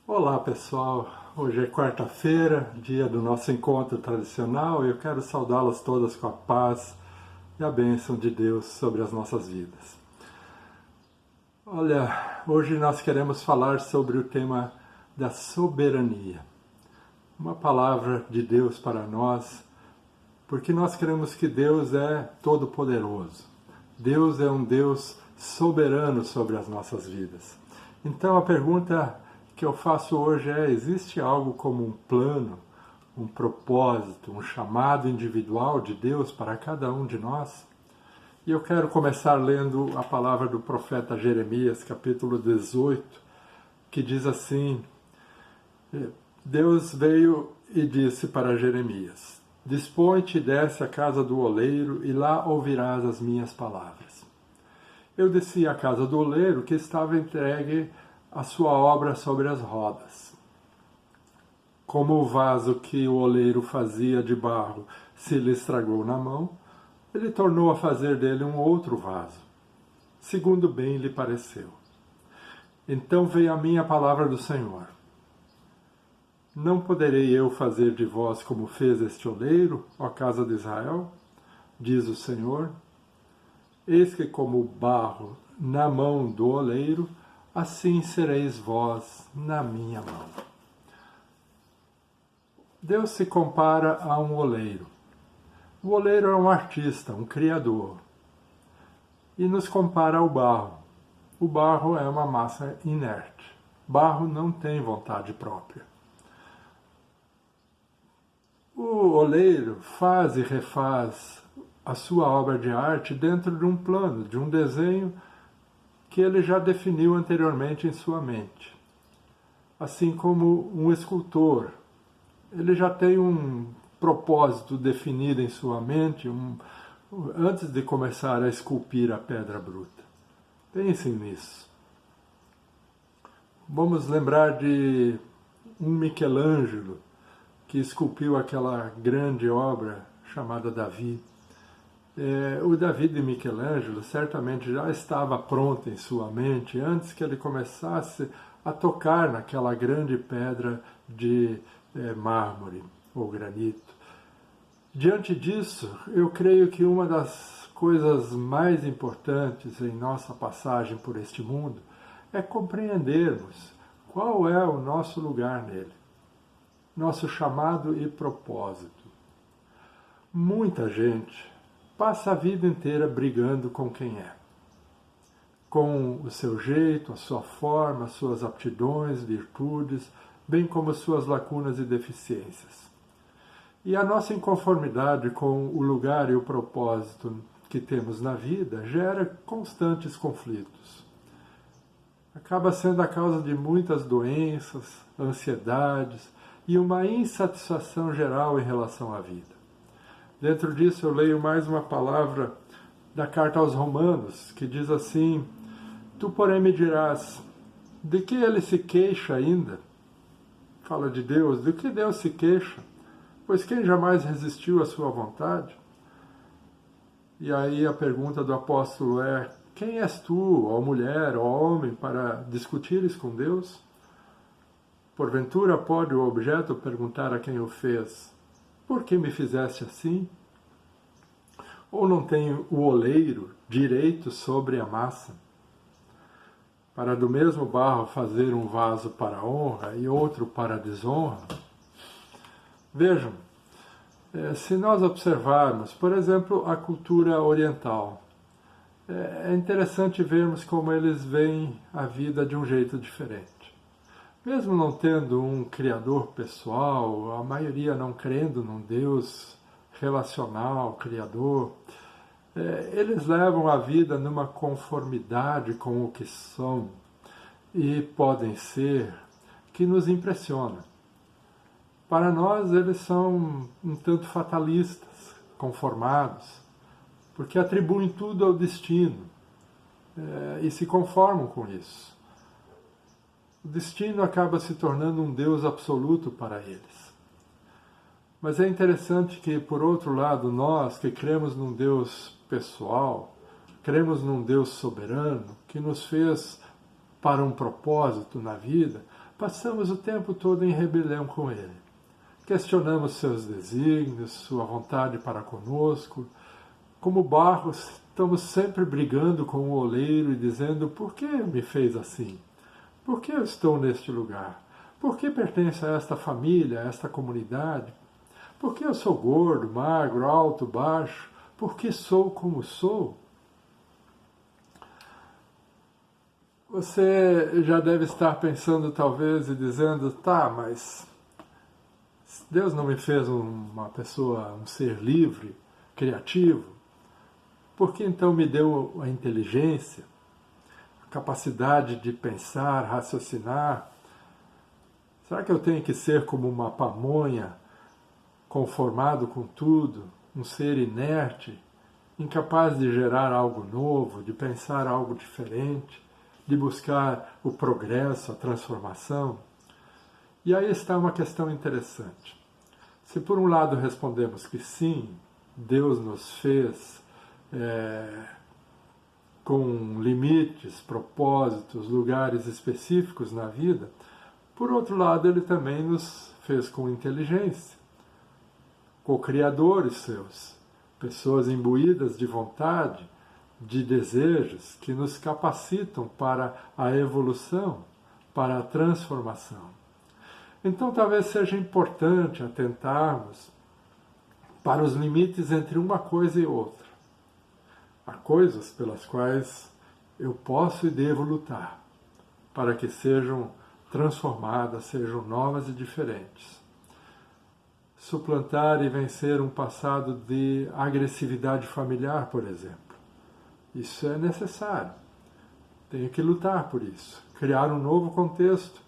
Olá pessoal, hoje é quarta-feira, dia do nosso encontro tradicional e eu quero saudá-las todas com a paz e a bênção de Deus sobre as nossas vidas. Olha, hoje nós queremos falar sobre o tema da soberania, uma palavra de Deus para nós, porque nós cremos que Deus é todo-poderoso, Deus é um Deus soberano sobre as nossas vidas. Então a pergunta que eu faço hoje é: existe algo como um plano, um propósito, um chamado individual de Deus para cada um de nós? E eu quero começar lendo a palavra do profeta Jeremias, capítulo 18, que diz assim: Deus veio e disse para Jeremias: Dispõe-te e desce à casa do oleiro, e lá ouvirás as minhas palavras. Eu desci à casa do oleiro, que estava entregue a sua obra sobre as rodas. Como o vaso que o oleiro fazia de barro se lhe estragou na mão, ele tornou a fazer dele um outro vaso, segundo bem lhe pareceu. Então veio a mim a palavra do Senhor: Não poderei eu fazer de vós como fez este oleiro, ó casa de Israel? Diz o Senhor. Eis que como barro na mão do oleiro, assim sereis vós na minha mão. Deus se compara a um oleiro. O oleiro é um artista, um criador. E nos compara ao barro. O barro é uma massa inerte. Barro não tem vontade própria. O oleiro faz e refaz a sua obra de arte dentro de um plano, de um desenho que ele já definiu anteriormente em sua mente. Assim como um escultor, ele já tem um propósito definido em sua mente antes de começar a esculpir a pedra bruta. Pensem nisso. Vamos lembrar de um Michelangelo, que esculpiu aquela grande obra chamada Davi. O Davi de Michelangelo certamente já estava pronto em sua mente antes que ele começasse a tocar naquela grande pedra de mármore ou granito. Diante disso, eu creio que uma das coisas mais importantes em nossa passagem por este mundo é compreendermos qual é o nosso lugar nele, nosso chamado e propósito. Muita gente passa a vida inteira brigando com quem é, com o seu jeito, a sua forma, as suas aptidões, virtudes, bem como suas lacunas e deficiências. E a nossa inconformidade com o lugar e o propósito que temos na vida gera constantes conflitos. Acaba sendo a causa de muitas doenças, ansiedades e uma insatisfação geral em relação à vida. Dentro disso eu leio mais uma palavra da carta aos Romanos, que diz assim: Tu, porém, me dirás, de que ele se queixa ainda? Fala de Deus, de que Deus se queixa? Pois quem jamais resistiu à sua vontade? E aí a pergunta do apóstolo é: quem és tu, ó mulher, ó homem, para discutires com Deus? Porventura pode o objeto perguntar a quem o fez: Por que me fizeste assim? Ou não tem o oleiro direito sobre a massa, para do mesmo barro fazer um vaso para a honra e outro para a desonra? Vejam, se nós observarmos, por exemplo, a cultura oriental, é interessante vermos como eles veem a vida de um jeito diferente. Mesmo não tendo um criador pessoal, a maioria não crendo num Deus relacional, criador, eles levam a vida numa conformidade com o que são e podem ser, que nos impressiona. Para nós, eles são um tanto fatalistas, conformados, porque atribuem tudo ao destino e se conformam com isso. O destino acaba se tornando um Deus absoluto para eles. Mas é interessante que, por outro lado, nós que cremos num Deus pessoal, cremos num Deus soberano, que nos fez para um propósito na vida, passamos o tempo todo em rebelião com Ele. Questionamos seus desígnios, sua vontade para conosco. Como barro, estamos sempre brigando com o oleiro e dizendo: por que me fez assim? Por que eu estou neste lugar? Por que pertenço a esta família, a esta comunidade? Por que eu sou gordo, magro, alto, baixo? Por que sou como sou? Você já deve estar pensando talvez e dizendo: tá, mas Deus não me fez uma pessoa, um ser livre, criativo? Por que então me deu a inteligência, a capacidade de pensar, raciocinar? Será que eu tenho que ser como uma pamonha, conformado com tudo, um ser inerte, incapaz de gerar algo novo, de pensar algo diferente, de buscar o progresso, a transformação? E aí está uma questão interessante. Se por um lado respondemos que sim, Deus nos fez com limites, propósitos, lugares específicos na vida, por outro lado Ele também nos fez com inteligência, co-criadores seus, pessoas imbuídas de vontade, de desejos que nos capacitam para a evolução, para a transformação. Então talvez seja importante atentarmos para os limites entre uma coisa e outra. Há coisas pelas quais eu posso e devo lutar para que sejam transformadas, sejam novas e diferentes. Suplantar e vencer um passado de agressividade familiar, por exemplo. Isso é necessário. Tenho que lutar por isso. Criar um novo contexto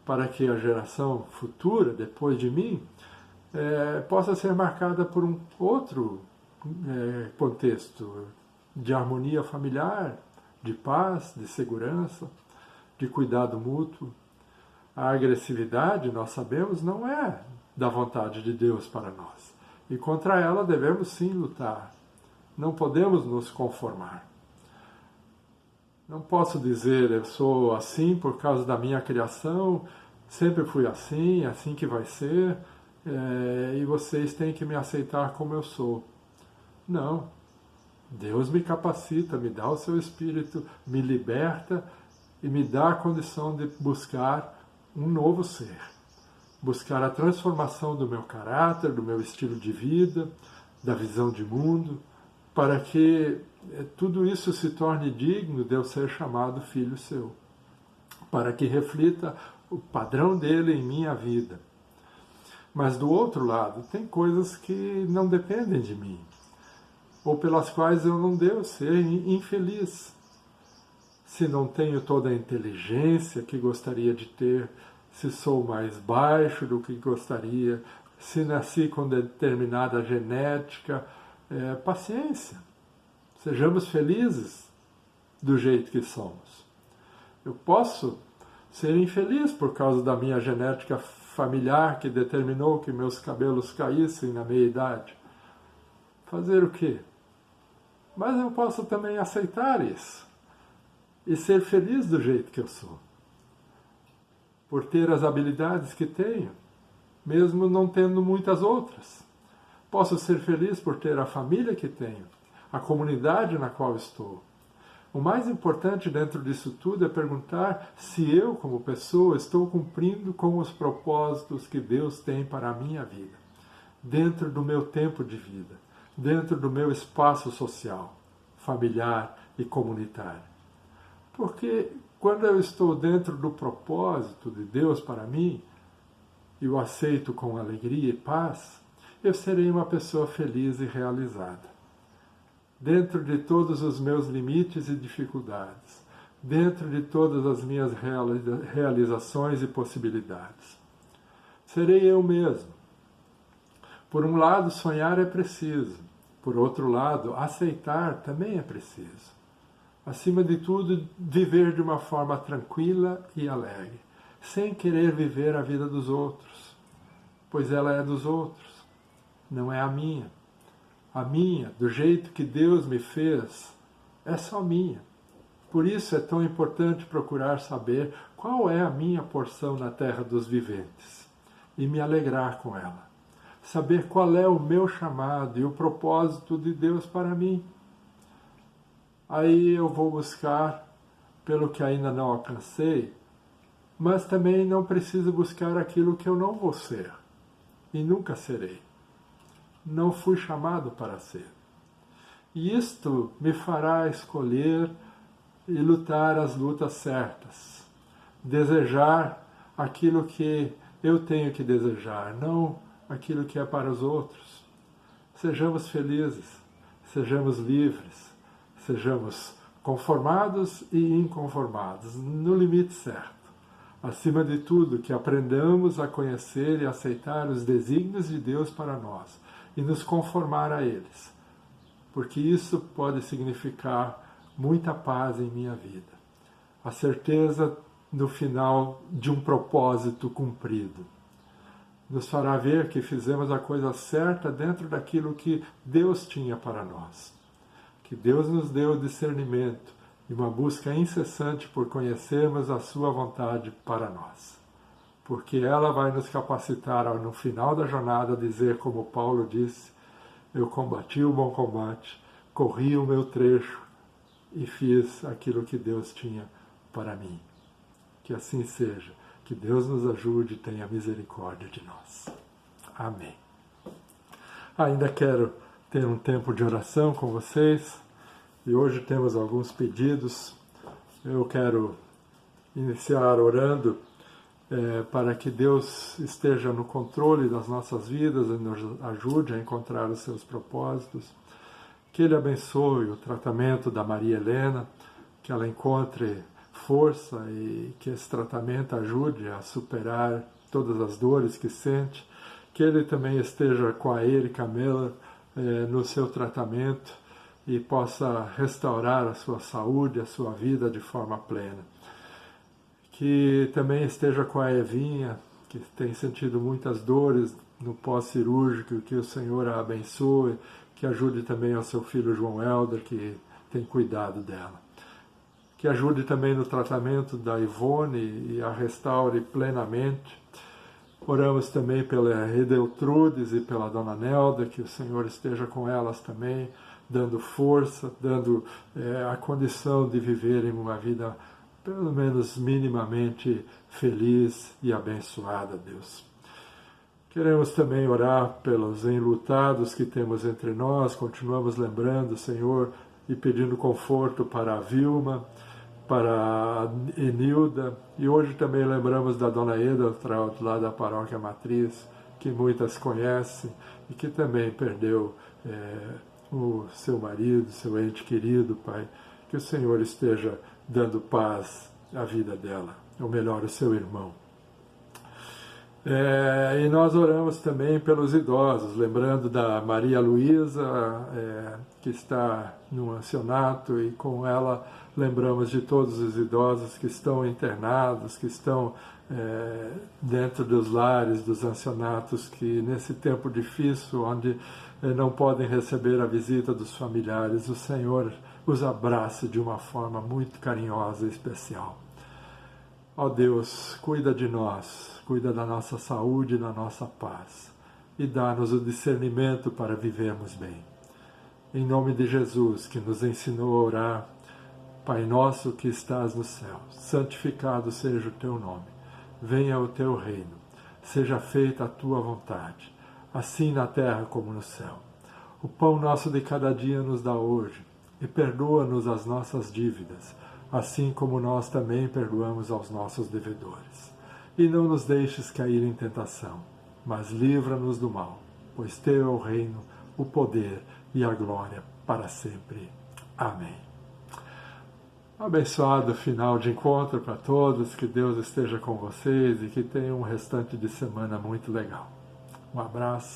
para que a geração futura, depois de mim, possa ser marcada por um outro contexto de harmonia familiar, de paz, de segurança, de cuidado mútuo. A agressividade, nós sabemos, não é da vontade de Deus para nós. E contra ela devemos sim lutar. Não podemos nos conformar. Não posso dizer: eu sou assim por causa da minha criação, sempre fui assim, é assim que vai ser, e vocês têm que me aceitar como eu sou. Não. Deus me capacita, me dá o seu Espírito, me liberta e me dá a condição de buscar um novo ser. Buscar a transformação do meu caráter, do meu estilo de vida, da visão de mundo, para que tudo isso se torne digno de eu ser chamado filho seu. Para que reflita o padrão dele em minha vida. Mas do outro lado, tem coisas que não dependem de mim, ou pelas quais eu não devo ser infeliz. Se não tenho toda a inteligência que gostaria de ter, se sou mais baixo do que gostaria, se nasci com determinada genética, paciência. Sejamos felizes do jeito que somos. Eu posso ser infeliz por causa da minha genética familiar que determinou que meus cabelos caíssem na meia-idade. Fazer o quê? Mas eu posso também aceitar isso e ser feliz do jeito que eu sou, por ter as habilidades que tenho, mesmo não tendo muitas outras. Posso ser feliz por ter a família que tenho, a comunidade na qual estou. O mais importante dentro disso tudo é perguntar se eu, como pessoa, estou cumprindo com os propósitos que Deus tem para a minha vida, dentro do meu tempo de vida, dentro do meu espaço social, familiar e comunitário. Porque quando eu estou dentro do propósito de Deus para mim, e o aceito com alegria e paz, eu serei uma pessoa feliz e realizada. Dentro de todos os meus limites e dificuldades, dentro de todas as minhas realizações e possibilidades. Serei eu mesmo. Por um lado, sonhar é preciso. Por outro lado, aceitar também é preciso. Acima de tudo, viver de uma forma tranquila e alegre, sem querer viver a vida dos outros, pois ela é dos outros, não é a minha. A minha, do jeito que Deus me fez, é só minha. Por isso é tão importante procurar saber qual é a minha porção na terra dos viventes e me alegrar com ela. Saber qual é o meu chamado e o propósito de Deus para mim. Aí eu vou buscar pelo que ainda não alcancei, mas também não preciso buscar aquilo que eu não vou ser e nunca serei. Não fui chamado para ser. E isto me fará escolher e lutar as lutas certas. Desejar aquilo que eu tenho que desejar, não aquilo que é para os outros. Sejamos felizes, sejamos livres, sejamos conformados e inconformados, no limite certo. Acima de tudo, que aprendamos a conhecer e aceitar os desígnios de Deus para nós e nos conformar a eles, porque isso pode significar muita paz em minha vida. A certeza no final de um propósito cumprido. Nos fará ver que fizemos a coisa certa dentro daquilo que Deus tinha para nós. Que Deus nos deu discernimento e uma busca incessante por conhecermos a sua vontade para nós. Porque ela vai nos capacitar a, no final da jornada, dizer como Paulo disse: eu combati o bom combate, corri o meu trecho e fiz aquilo que Deus tinha para mim. Que assim seja. Que Deus nos ajude e tenha misericórdia de nós. Amém. Ainda quero ter um tempo de oração com vocês. E hoje temos alguns pedidos. Eu quero iniciar orando para que Deus esteja no controle das nossas vidas e nos ajude a encontrar os seus propósitos. Que Ele abençoe o tratamento da Maria Helena, que ela encontre força e que esse tratamento ajude a superar todas as dores que sente. Que Ele também esteja com a Erika Miller no seu tratamento e possa restaurar a sua saúde, a sua vida de forma plena. Que também esteja com a Evinha, que tem sentido muitas dores no pós-cirúrgico, que o Senhor a abençoe, que ajude também ao seu filho João Helder, que tem cuidado dela. Que ajude também no tratamento da Ivone e a restaure plenamente. Oramos também pela Edeltrudes e pela Dona Nelda, que o Senhor esteja com elas também, dando força, dando a condição de viverem uma vida pelo menos minimamente feliz e abençoada, Deus. Queremos também orar pelos enlutados que temos entre nós, continuamos lembrando, Senhor, e pedindo conforto para a Vilma, para a Enilda, e hoje também lembramos da Dona Edeltraud, lá da Paróquia Matriz, que muitas conhecem e que também perdeu o seu marido, seu ente querido, Pai. Que o Senhor esteja dando paz à vida dela, ou melhor, o seu irmão. E nós oramos também pelos idosos, lembrando da Maria Luísa, que está no ancianato, e com ela lembramos de todos os idosos que estão internados, que estão dentro dos lares, dos ancianatos, que nesse tempo difícil, onde não podem receber a visita dos familiares, o Senhor os abraça de uma forma muito carinhosa e especial. Ó Deus, cuida de nós, cuida da nossa saúde e da nossa paz, e dá-nos o discernimento para vivermos bem. Em nome de Jesus, que nos ensinou a orar: Pai nosso que estás no céu, santificado seja o teu nome. Venha o teu reino, seja feita a tua vontade, assim na terra como no céu. O pão nosso de cada dia nos dá hoje, e perdoa-nos as nossas dívidas, assim como nós também perdoamos aos nossos devedores. E não nos deixes cair em tentação, mas livra-nos do mal, pois teu é o reino, o poder e a glória para sempre. Amém. Abençoado final de encontro para todos, que Deus esteja com vocês e que tenham um restante de semana muito legal. Um abraço.